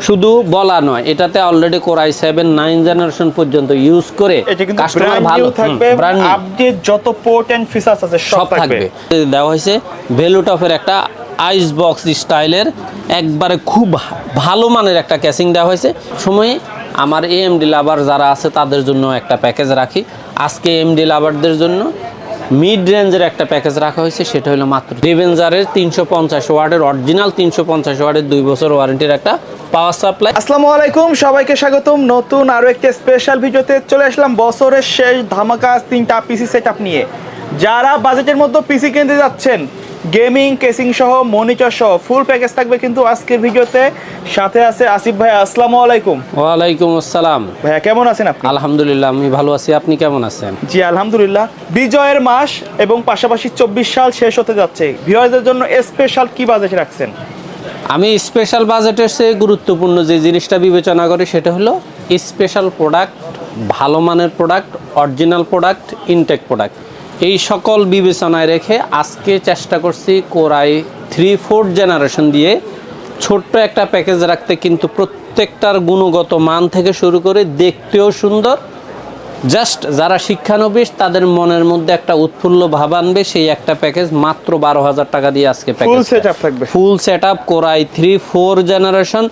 শুধু বলা নয়, এটাতে অলরেডি কোরাই 7 9 জেনারেশন পর্যন্ত ইউজ করে কাস্টমার ভালো থাকবে, আপডেট যত পোর্ট এন্ড ফিচারস আছে সব থাকবে। দেওয়া হয়েছে ভেলুটপের একটা আইস বক্স স্টাইলের একবারে খুব ভালো মানের একটা ক্যাসিং দেওয়া হয়েছে। সময়ে আমার এএমডি লাভার যারা আছে তাদের জন্য একটা প্যাকেজ রাখি। আজকে এএমডি লাভারদের জন্য মিড রেঞ্জের একটা প্যাকেজ রাখা হয়েছে, সেটা হলো মাত্র রিভেঞ্জারের 350 ওয়াটের অরিজিনাল 350 ওয়াটের 2 বছর ওয়ারেন্টির একটা পাওয়ার সাপ্লাই। আসসালামু আলাইকুম, সবাইকে স্বাগতম নতুন আরো একটা স্পেশাল ভিডিওতে। চলে আসলাম বছরের শেষ ধামাকা 3টা পিসি সেটআপ নিয়ে। যারা বাজেটের মধ্যে পিসি কিনতে যাচ্ছেন, গেমিং কেসিং সহ মনিটর সহ ফুল প্যাকেজ থাকবে কিন্তু আজকের ভিডিওতে। সাথে আছে আসিফ ভাই। আসসালামু আলাইকুম। ওয়ালাইকুম আসসালাম। ভাইয়া কেমন আছেন আপনি? আলহামদুলিল্লাহ, আমি ভালো আছি, আপনি কেমন আছেন? জি আলহামদুলিল্লাহ। বিজয়ের মাস এবং পাশাপাশি 24 সাল শেষ হতে যাচ্ছে, ভিউয়ারদের জন্য স্পেশাল কি বাজেট রাখছেন? আমি স্পেশাল বাজেটের চেয়ে গুরুত্বপূর্ণ যে জিনিসটা বিবেচনা করি সেটা হলো স্পেশাল প্রোডাক্ট, ভালো মানের product, original product, intact product. এই সকল বিবেচনায় রেখে আজকে চেষ্টা করছি কোরাই 3 4 জেনারেশন দিয়ে ছোট্ট একটা প্যাকেজ রাখতে, কিন্তু প্রত্যেকটার গুণগত মান থেকে শুরু করে দেখতেও সুন্দর। জাস্ট যারা শিক্ষানবিশ তাদের মনের মধ্যে একটা উৎফুল্ল ভাব আনবে সেই একটা প্যাকেজ মাত্র 12,000 টাকা দিয়ে আজকে ফুল সেটআপ থাকবে। Full setup core i 3 4 generation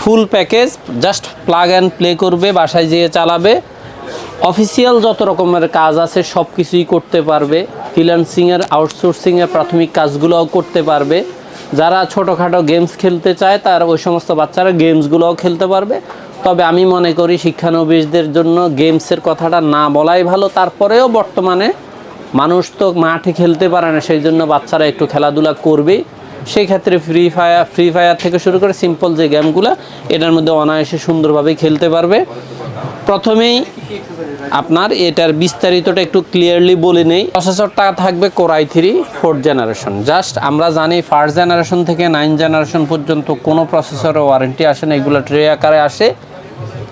full package. Just plug and play করবে, বাসায় যেয়ে চালাবে। অফিসিয়াল যত রকমের কাজ আছে সব কিছুই করতে পারবে। ফ্রিল্যান্সিংয়ের, আউটসোর্সিংয়ের প্রাথমিক কাজগুলোও করতে পারবে। যারা ছোটোখাটো গেমস খেলতে চায় তার ওই সমস্ত বাচ্চারা গেমসগুলোও খেলতে পারবে। তবে আমি মনে করি শিক্ষানবিশদের জন্য গেমসের কথাটা না বলাই ভালো। তারপরেও বর্তমানে মানুষ তো মাঠে খেলতে পারে না, সেই জন্য বাচ্চারা একটু খেলাধুলা করবেই। সেই ক্ষেত্রে ফ্রি ফায়ার থেকে শুরু করে সিম্পল যে গেমগুলো এটার মধ্যে অনায়াসে সুন্দরভাবে খেলতে পারবে। প্রথমেই আপনার এটার বিস্তারিতটা একটু ক্লিয়ারলি বলে নেই। প্রসেসরটা থাকবে কোরাই 3 4 জেনারেশন। জাস্ট আমরা জানি ফার্স্ট জেনারেশন থেকে 9 জেনারেশন পর্যন্ত কোনো প্রসেসরের ওয়ারেন্টি আসে না, এগুলো ট্রে আকারে আসে।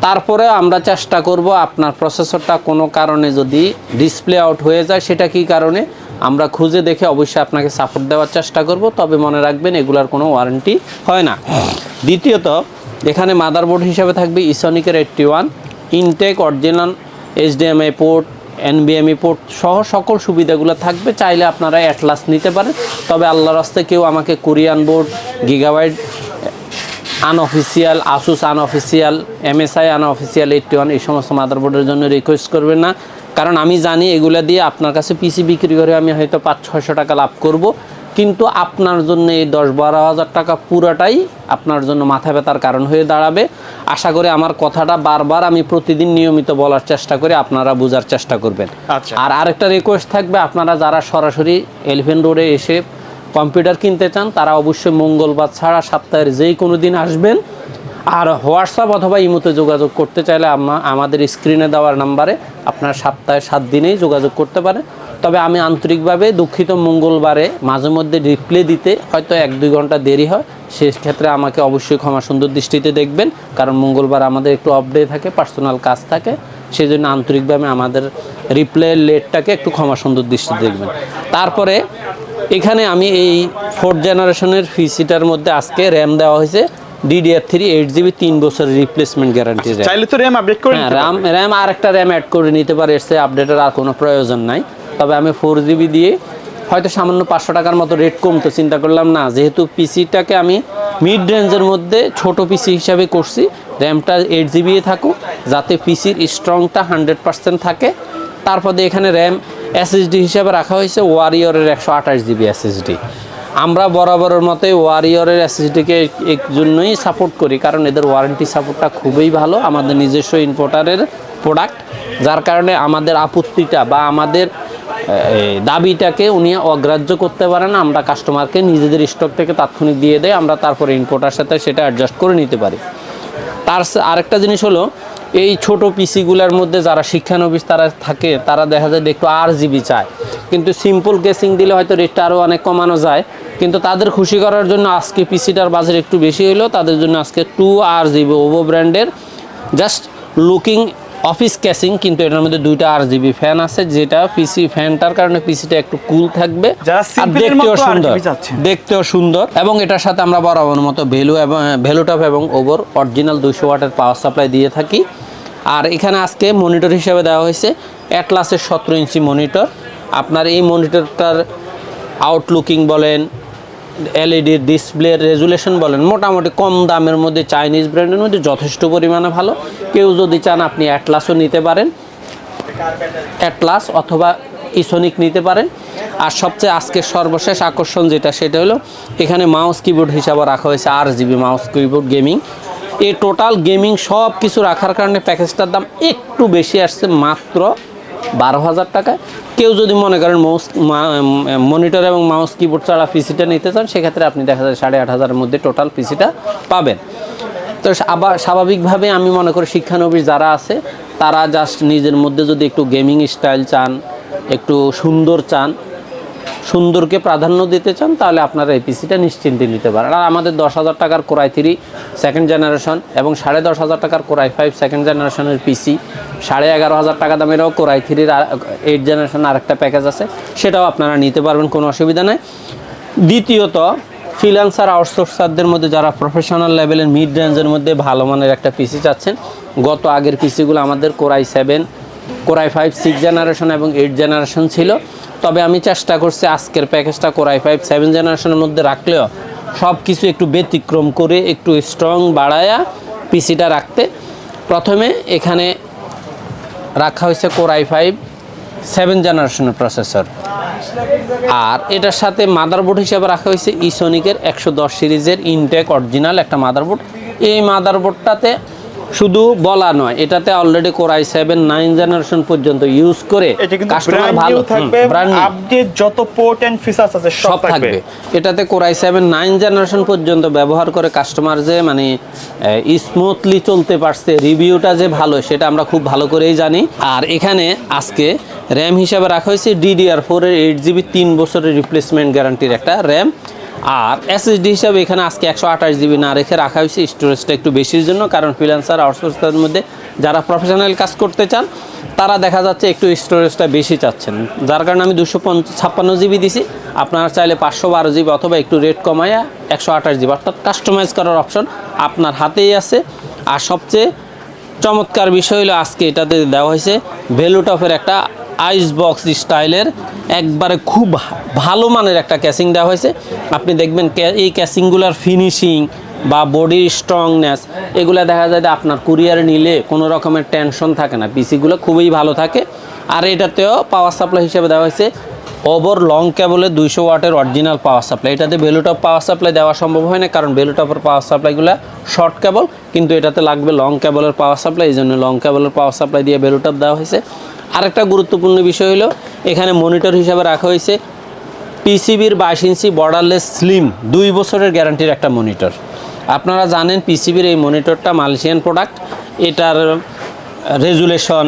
তারপরে আমরা চেষ্টা করব আপনার প্রসেসরটা কোনো কারণে যদি ডিসপ্লে আউট হয়ে যায় সেটা কী কারণে আমরা খুঁজে দেখে অবশ্যই আপনাকে সাপোর্ট দেওয়ার চেষ্টা করব। তবে মনে রাখবেন এগুলার কোনো ওয়ারেন্টি হয় না। দ্বিতীয়ত এখানে মাদারবোর্ড হিসাবে থাকবে ইসনিকের 81, intact original HDMI port, NVMe port সহ সকল সুবিধাগুলো থাকবে। চাইলে আপনারা অ্যাটলাস নিতে পারেন। তবে আল্লাহর রাস্তে কেউ আমাকে Korean board, gigabyte unofficial, Asus unofficial, MSI unofficial 81 এই সমস্ত মাদারবোর্ডের জন্য রিকোয়েস্ট করবেন না। কারণ আমি জানি এগুলো দিয়ে আপনার কাছে পিসি বিক্রি করে আমি হয়তো 500-600 টাকা লাভ করব, কিন্তু আপনার জন্য এই 10-12 হাজার টাকা পুরাটাই আপনার জন্য মাথা ব্যথার কারণ হয়ে দাঁড়াবে। আশা করি আমার কথাটা বারবার আমি প্রতিদিন নিয়মিত বলার চেষ্টা করি, আপনারা বোঝার চেষ্টা করবেন। আর আরেকটা রিকোয়েস্ট থাকবে, আপনারা যারা সরাসরি এলিফ্যান্ট রোডে এসে কম্পিউটার কিনতে চান তারা অবশ্যই মঙ্গলবার ছাড়া সপ্তাহের যেই কোনো দিন আসবেন। আর হোয়াটসঅ্যাপ অথবা ইমোতে যোগাযোগ করতে চাইলে আমাদের স্ক্রিনে দেওয়ার নাম্বারে আপনার সপ্তাহে 7 দিনেই যোগাযোগ করতে পারেন। তবে আমি আন্তরিকভাবে দুঃখিত, মঙ্গলবারে মাঝে মধ্যে রিপ্লাই দিতে হয়তো 1-2 ঘন্টা দেরি হয়, সেক্ষেত্রে আমাকে অবশ্যই ক্ষমা সুন্দর দৃষ্টিতে দেখবেন। কারণ মঙ্গলবার আমাদের একটু অফ ডে থাকে, পার্সোনাল কাজ থাকে, সেই জন্য আন্তরিকভাবে আমাদের রিপ্লাইয়ের লেটটাকে একটু ক্ষমা সুন্দর দৃষ্টিতে দেখবেন। তারপরে এখানে আমি এই 4 জেনারেশনের পিসিটার মধ্যে আজকে র্যাম দেওয়া হয়েছে DDR3 8GB 3 বছরের রিপ্লেসমেন্ট গ্যারান্টি। চাইলে তো র্যাম আপডেট করে র্যাম আর একটা র্যাম অ্যাড করে নিতে পারে, এর চেয়ে আপডেটের আর কোনো প্রয়োজন নাই। তবে আমি 4GB দিয়ে হয়তো সামান্য 500 টাকার মতো রেট কমতো চিন্তা করলাম না, যেহেতু পিসিটাকে আমি মিড রেঞ্জের মধ্যে ছোট পিসি হিসাবে করছি, র্যামটা 8GB থাকুক যাতে পিসির স্ট্রংটা 100% থাকে। তারপরে এখানে র্যাম SSD হিসাবে রাখা হয়েছে ওয়ারিয়রের 128GB SSD। আমরা বরাবরের মতোই ওয়ারিয়রের SSDকে এই জন্যই সাপোর্ট করি, কারণ এদের ওয়ারেন্টি সাপোর্টটা খুবই ভালো, আমাদের নিজস্ব ইম্পোর্টারের প্রোডাক্ট, যার কারণে আমাদের আপত্তিটা বা আমাদের দাবিটাকে উনি অগ্রাহ্য করতে পারে না। আমরা কাস্টমারকে নিজেদের স্টক থেকে তাৎক্ষণিক দিয়ে দেয়, আমরা তারপরে ইম্পোর্টার সাথে সেটা অ্যাডজাস্ট করে নিতে পারি। তার আরেকটা জিনিস হলো এই ছোট পিসিগুলোর মধ্যে যারা শিক্ষানবিশ তারা থাকে, তারা দেখা যায় একটু RGB চায়, কিন্তু সিম্পল কেসিং দিলে হয়তো রেটটা আরও অনেক কমানো যায়। কিন্তু তাদের খুশি করার জন্য আজকে পিসিটার বাজার একটু বেশি হলো, তাদের জন্য আজকে 2 RGB ওভো ব্র্যান্ডের জাস্ট লুকিং অফিস ক্যাসিং, কিন্তু এটার মধ্যে 2টা RGB ফ্যান আছে, যেটা পিসি ফ্যানটার কারণে পিসিটা একটু কুল থাকবে যারা আর simple এর দেখতেও মতো সুন্দর, RGB চাচ্ছেন। দেখতেও সুন্দর। এবং এটার সাথে আমরা বরাবর মতো ভ্যালুটপ এবং ওভার অরিজিনাল 200 ওয়াটের পাওয়ার সাপ্লাই দিয়ে থাকি। আর এখানে আজকে মনিটর হিসেবে দেওয়া হয়েছে অ্যাটলাসের 17 ইঞ্চি মনিটর। আপনার এই মনিটরটার আউটলুকিং বলেন, এলইডি ডিসপ্লে রেজুলেশন বলেন, মোটামুটি কম দামের মধ্যে চাইনিজ ব্র্যান্ডের মধ্যে যথেষ্ট পরিমাণে ভালো। কেউ যদি চান আপনি অ্যাটলাসও নিতে পারেন, অ্যাটলাস অথবা ইসোনিক নিতে পারেন। আর সবচেয়ে আজকে সর্বশেষ আকর্ষণ যেটা, সেটা হলো এখানে মাউস কিবোর্ড হিসাবে রাখা হয়েছে RGB মাউস কিবোর্ড গেমিং। এই টোটাল গেমিং সব কিছু রাখার কারণে প্যাকেজটার দাম একটু বেশি আসছে, মাত্র 12,000 টাকায়। কেউ যদি মনে করেন মনিটর এবং মাউস কিবোর্ড ছাড়া পিসিটা নিতে চান, সেক্ষেত্রে আপনি দেখা যায় 8,500-এর মধ্যে টোটাল পিসিটা পাবেন। তো আবার স্বাভাবিকভাবে আমি মনে করি শিক্ষানবিশ যারা আছে তারা জাস্ট নিজের মধ্যে যদি একটু গেমিং স্টাইল চান, একটু সুন্দর চান, সুন্দরকে প্রাধান্য দিতে চান, তাহলে আপনারা এই পিসিটা নিশ্চিন্তে নিতে পারেন। আর আমাদের 10,000 টাকার Core i3 সেকেন্ড জেনারেশন এবং 10,500 টাকার Core i5 সেকেন্ড জেনারেশনের পিসি, 11,500 টাকা দামেরও Core i3 8 জেনারেশন আরেকটা প্যাকেজ আছে, সেটাও আপনারা নিতে পারবেন, কোনো অসুবিধা নেই। দ্বিতীয়ত, ফ্রিল্যান্সার আউটসোর্সারদের মধ্যে যারা প্রফেশনাল লেভেলের মিড রেঞ্জের মধ্যে ভালো মানের একটা পিসি চাচ্ছেন, গত আগের পিসিগুলো আমাদের Core i7, Core i5 6 generation এবং 8 জেনারেশন ছিল। তবে আমি চেষ্টা করছি আজকের প্যাকেজটা Core i5 7 জেনারেশনের মধ্যে রাখলেও সব কিছু একটু ব্যতিক্রম করে একটু স্ট্রং বাড়ায়া পিসিটা রাখতে। প্রথমে এখানে রাখা হয়েছে Core i5 7 জেনারেশনের প্রসেসর, আর এটার সাথে মাদারবোর্ড হিসেবে রাখা হয়েছে ইসোনিকের 110 সিরিজের ইনটেক অরিজিনাল একটা মাদারবোর্ড। এই মাদারবোর্ডটাতে শুধু বলা নয়, এটাতে অলরেডি Core i7 9 জেনারেশন পর্যন্ত ইউজ করে কাস্টমার ভালো থাকবে, আপডেট যত পোর্ট এন্ড ফিচারস আছে সব থাকবে। এটাতে Core i7 9 জেনারেশন পর্যন্ত ব্যবহার করে কাস্টমার যে মানে স্মুথলি চলতে পারছে, রিভিউটা যে ভালো সেটা আমরা খুব ভালো করেই জানি। আর এখানে আজকে র্যাম হিসাবে রাখা হয়েছে DDR4 এর 8GB 3 বছরের রিপ্লেসমেন্ট গ্যারান্টির একটা র্যাম। আর SSD হিসাবে এখানে আজকে 128GB না রেখে রাখা হয়েছে, স্টোরেজটা একটু বেশির জন্য, কারণ ফ্রিল্যান্সার আউটসোর্সারের মধ্যে যারা প্রফেশনাল কাজ করতে চান তারা দেখা যাচ্ছে একটু স্টোরেজটা বেশি চাচ্ছেন, যার কারণে আমি 256GB দিছি। আপনারা চাইলে 512GB অথবা একটু রেট কমায়া 128GB, অর্থাৎ কাস্টমাইজ করার অপশন আপনার হাতেই আছে। আর সবচেয়ে চমৎকার বিষয় হলো আজকে এটাতে দেওয়া হয়েছে ভ্যালুটপের একটা আইস বক্স স্টাইলের একবারে খুব ভালো মানের একটা ক্যাসিং দেওয়া হয়েছে। আপনি দেখবেন এই ক্যাসিংগুলোর ফিনিশিং বা বডির স্ট্রংনেস এগুলো দেখা যায় যে আপনার কুরিয়ারে নিলে কোনো রকমের টেনশন থাকে না, পিসিগুলো খুবই ভালো থাকে। আর এটাতেও পাওয়ার সাপ্লাই হিসেবে দেওয়া হয়েছে ওভার লং কেবলে 200 ওয়াটের অরিজিনাল পাওয়ার সাপ্লাই। এটাতে ভ্যালুটপ পাওয়ার সাপ্লাই দেওয়া সম্ভব হয় না, কারণ ভ্যালুটপের পাওয়ার সাপ্লাইগুলো শর্ট কেবল, কিন্তু এটাতে লাগবে লং কেবলের পাওয়ার সাপ্লাই, এই জন্য লং কেবলের পাওয়ার সাপ্লাই দিয়ে ভ্যালুটপ দেওয়া হয়েছে। আরেকটা গুরুত্বপূর্ণ বিষয় হলো এখানে মনিটর হিসাবে রাখা হয়েছে পিসিবির 22 ইঞ্চি বর্ডারলেস স্লিম 2 বছরের গ্যারান্টির একটা মনিটর। আপনারা জানেন পিসিবির এই মনিটরটা মালয়েশিয়ান প্রোডাক্ট, এটার রেজুলেশন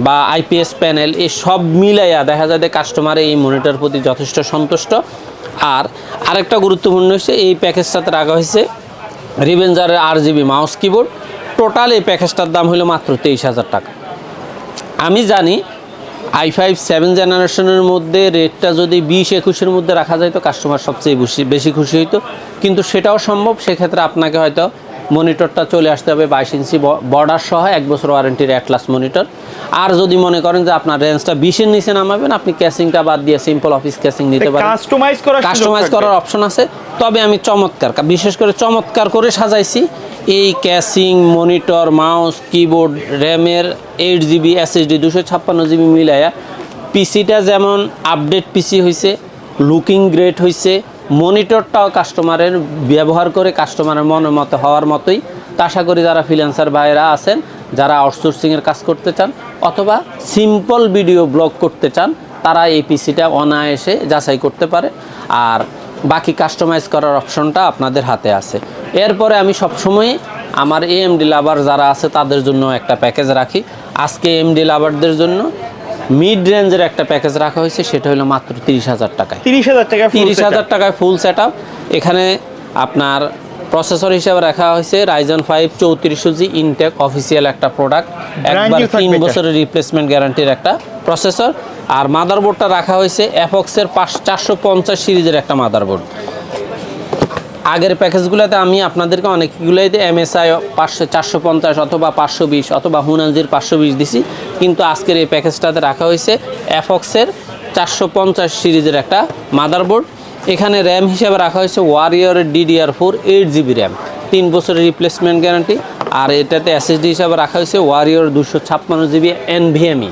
বা IPS প্যানেল এই সব মিলাইয়া দেখা যায় যে কাস্টমার এই মনিটর প্রতি যথেষ্ট সন্তুষ্ট। আর আরেকটা গুরুত্বপূর্ণ হচ্ছে এই প্যাকেজটাতে রাখা হয়েছে রিভেঞ্জারের RGB মাউস কিবোর্ড। টোটাল এই প্যাকেজটার দাম হলো মাত্র 23,000 টাকা। আমি জানি i5 7 জেনারেশনের মধ্যে রেটটা যদি 20-21-এর মধ্যে রাখা যায় তো কাস্টমার সবচেয়ে বেশি খুশি হইতো, কিন্তু সেটাও সম্ভব। সেক্ষেত্রে আপনাকে হয়তো মনিটরটা চলে আসতে হবে 22 ইঞ্চি বর্ডার সহ 1 বছর ওয়ারেন্টির অ্যাটলাস মনিটর। আর যদি মনে করেন যে আপনার রেঞ্জটা 20-এর নিচে নামাবেন, আপনি ক্যাসিংটা বাদ দিয়ে সিম্পল অফিস ক্যাসিং নিতে পারেন, কাস্টমাইজ করার অপশন আছে। তবে আমি বিশেষ করে চমৎকার করে সাজাইছি এই ক্যাসিং, মনিটর, মাউস, কিবোর্ড, র্যামের 8GB SSD 256GB মিলাইয়া পিসিটা যেমন আপডেট পিসি হয়েছে, লুকিং গ্রেট হয়েছে, মনিটরটাও কাস্টমারের ব্যবহার করে কাস্টমারের মনের মতো হওয়ার মতোই। তা আশা করি যারা ফ্রিল্যান্সার ভাইরা আছেন, যারা আউটসোর্সিংয়ের কাজ করতে চান অথবা সিম্পল ভিডিও ব্লগ করতে চান, তারা এই পিসিটা অনায়াসে যাচাই করতে পারে। আর বাকি কাস্টমাইজ করার অপশনটা আপনাদের হাতে আছে। এরপরে আমি সবসময় আমার AMD লাভার যারা আছে তাদের জন্য একটা প্যাকেজ রাখি। আজকে AMD লাভারদের জন্য মিড রেঞ্জের একটা প্যাকেজ রাখা হয়েছে, সেটা হলো মাত্র 30,000 টাকায়। 30,000 টাকা 30,000 টাকায় ফুল সেট আপ। এখানে আপনার প্রসেসর হিসেবে রাখা হয়েছে Ryzen 5 3400G ইনটেক অফিসিয়াল একটা প্রোডাক্ট, একবার 3 বছরের রিপ্লেসমেন্ট গ্যারান্টির একটা প্রসেসর। আর মাদারবোর্ডটা রাখা হয়েছে অ্যাপক্সের 450 সিরিজের একটা মাদারবোর্ড। আগের প্যাকেজগুলোতে আমি আপনাদেরকে অনেকগুলোতে MSI 450 অথবা 520 অথবা হুনানজির 520 দিছি, কিন্তু আজকের এই প্যাকেজটাতে রাখা হয়েছে অ্যাপক্সের 450 সিরিজের একটা মাদারবোর্ড। এখানে র্যাম হিসেবে রাখা হয়েছে ওয়ারিয়রের DDR4 8GB র্যাম, 3 বছরের রিপ্লেসমেন্ট গ্যারান্টি। আর এটাতে SSD হিসাবে রাখা হয়েছে ওয়ারিয়র 256GB NVMe।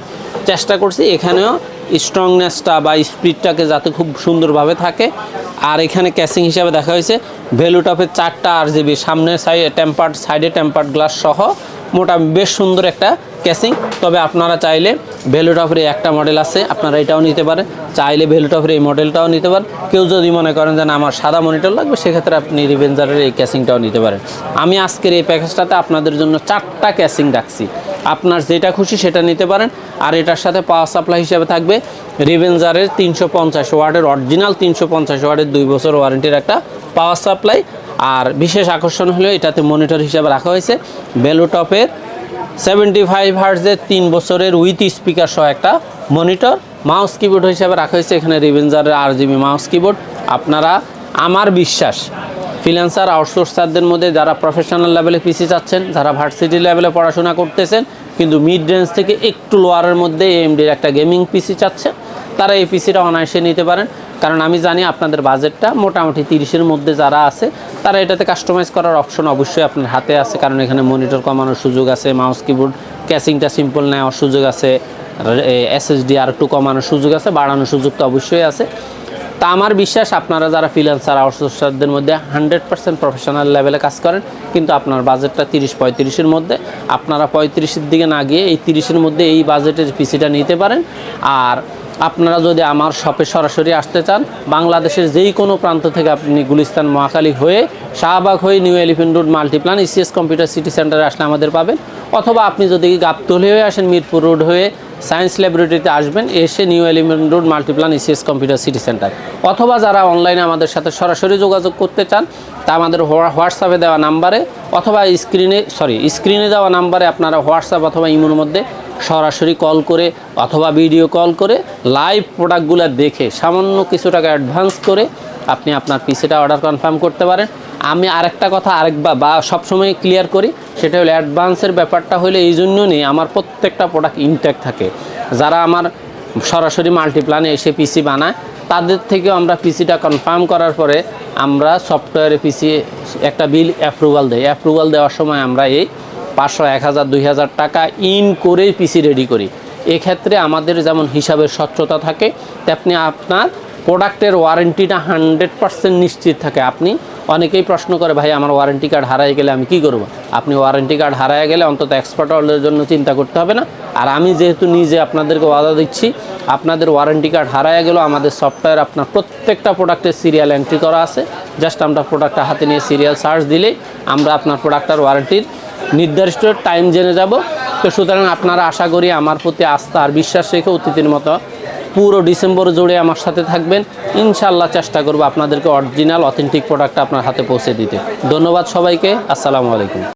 চেষ্টা করছি এখানেও স্ট্রংনেসটা বা স্পিডটাকে যাতে খুব সুন্দরভাবে থাকে। আর এখানে ক্যাসিং হিসাবে দেখা হয়েছে ভ্যালুটপের 4টা RGB, সামনে সাইডে টেম্পার্ড গ্লাস সহ মোটামুটি বেশ সুন্দর একটা ক্যাসিং। তবে আপনারা চাইলে ভ্যালুটপের একটা মডেল আছে, আপনারা এটাও নিতে পারেন, চাইলে ভ্যালুটপের এই মডেলটাও নিতে পারেন। কেউ যদি মনে করেন যে না আমার সাদা মনিটর লাগবে, সেক্ষেত্রে আপনি রিভেঞ্জারের এই ক্যাসিংটাও নিতে পারেন। আমি আজকের এই প্যাকেজটাতে আপনাদের জন্য 4টা ক্যাসিং রাখছি, আপনার যেটা খুশি সেটা নিতে পারেন। আর এটার সাথে পাওয়ার সাপ্লাই হিসেবে থাকবে রিভেঞ্জারের 350 ওয়াটের অরিজিনাল 350 ওয়াটের 2 বছর ওয়ারেন্টির একটা পাওয়ার সাপ্লাই। আর বিশেষ আকর্ষণ হলো এটাতে মনিটর হিসেবে রাখা হয়েছে ভ্যালুটপের 75 হার্টজের 3 বছরের উইথ স্পিকার সহ একটা মনিটর। মাউস কিবোর্ড হিসেবে রাখা হয়েছে এখানে রিভেঞ্জারের RGB মাউস কিবোর্ড। আপনারা, আমার বিশ্বাস, ফ্রিল্যান্সার আউটসোর্সারদের মধ্যে যারা প্রফেশনাল লেভেলে পিসি চাচ্ছেন, যারা ভার্সিটি লেভেলে পড়াশোনা করতেছেন কিন্তু মিড রেঞ্জ থেকে একটু লোয়ারের মধ্যে AMDর একটা গেমিং পিসি চাচ্ছেন, তারা এই পিসিটা অনায়াসে নিতে পারেন। কারণ আমি জানি আপনাদের বাজেটটা মোটামুটি 30-এর মধ্যে যারা আছে, তারা এটাতে কাস্টমাইজ করার অপশন অবশ্যই আপনার হাতে আছে। কারণ এখানে মনিটর কমানোর সুযোগ আছে, মাউস কিবোর্ড ক্যাসিংটা সিম্পল নেওয়ার সুযোগ আছে, SSD আর একটু কমানোর সুযোগ আছে, বাড়ানোর সুযোগ তো অবশ্যই আছে। তা আমার বিশ্বাস আপনারা যারা ফ্রিল্যান্সার আউটসোর্সারদের মধ্যে 100% প্রফেশনাল লেভেলে কাজ করেন, কিন্তু আপনার বাজেটটা 30-35-এর মধ্যে, আপনারা 35-এর দিকে না গিয়ে এই 30-এর মধ্যে এই বাজেটের পিসিটা নিতে পারেন। আর আপনারা যদি আমার শপে সরাসরি আসতে চান, বাংলাদেশের যেই কোনো প্রান্ত থেকে আপনি গুলিস্তান মহাখালী হয়ে শাহবাগ হয়ে new elephant road Multiplan ECS computer city সেন্টারে আসলে আমাদের পাবেন। অথবা আপনি যদি গাবতলী হয়ে আসেন, মিরপুর রোড হয়ে সায়েন্স ল্যাবরেটরিতে আসবেন, এসে new elephant road Multiplan ECS computer city centre. অথবা যারা অনলাইনে আমাদের সাথে সরাসরি যোগাযোগ করতে চান, তা আমাদের হোয়াটসঅ্যাপে দেওয়া নাম্বারে অথবা স্ক্রিনে দেওয়া নাম্বারে আপনারা হোয়াটসঅ্যাপ অথবা ইমোর মধ্যে সরাসরি কল করে অথবা ভিডিও কল করে লাইভ প্রোডাক্টগুলো দেখে সামান্য কিছু টাকা অ্যাডভান্স করে আপনি আপনার পিসিটা অর্ডার কনফার্ম করতে পারেন। আমি আরেকটা কথা আরেকবার বা সবসময় ক্লিয়ার করি, সেটা হলো অ্যাডভান্সের ব্যাপারটা হলে এই জন্য নেই, আমার প্রত্যেকটা প্রোডাক্ট ইনটেক থাকে। যারা আমার সরাসরি মাল্টিপ্লানে এসে পিসি বানায়, তাদের থেকেও আমরা পিসিটা কনফার্ম করার পরে আমরা সফটওয়্যারে পিসি একটা বিল অ্যাপ্রুভাল দেই। অ্যাপ্রুভাল দেওয়ার সময় আমরা এই 500, 1000, 2000 টাকা ইন করেই পিসি রেডি করি। এক্ষেত্রে আমাদের যেমন হিসাবের স্বচ্ছতা থাকে, তেমনি আপনার প্রোডাক্টের ওয়ারেন্টিটা 100% নিশ্চিত থাকে। আপনি অনেকেই প্রশ্ন করে, ভাই আমার ওয়ারেন্টি কার্ড হারায় গেলে আমি কি করব? আপনি ওয়ারেন্টি কার্ড হারায় গেলে অন্তত এক্সপার্ট অর্ডারের জন্য চিন্তা করতে হবে না। আর আমি যেহেতু নিজে আপনাদেরকে ওয়াদা দিচ্ছি, আপনাদের ওয়ারেন্টি কার্ড হারায় গেলেও আমাদের সফটওয়্যার আপনার প্রত্যেকটা প্রোডাক্টের সিরিয়াল এন্ট্রি করা আছে। জাস্ট আমরা প্রোডাক্টটা হাতে নিয়ে সিরিয়াল সার্চ দিলেই আমরা আপনার প্রোডাক্টের ওয়ারেন্টির নির্দিষ্ট টাইম জেনে যাব। তো সুতরাং আপনারা আশা করি আমার প্রতি আস্থা আর বিশ্বাস রেখে অতীতের মতো পুরো ডিসেম্বর জুড়ে আমার সাথে থাকবেন। ইনশাল্লাহ চেষ্টা করব আপনাদেরকে অরিজিনাল অথেন্টিক প্রোডাক্টটা আপনার হাতে পৌঁছে দিতে। ধন্যবাদ সবাইকে। আসসালামু আলাইকুম।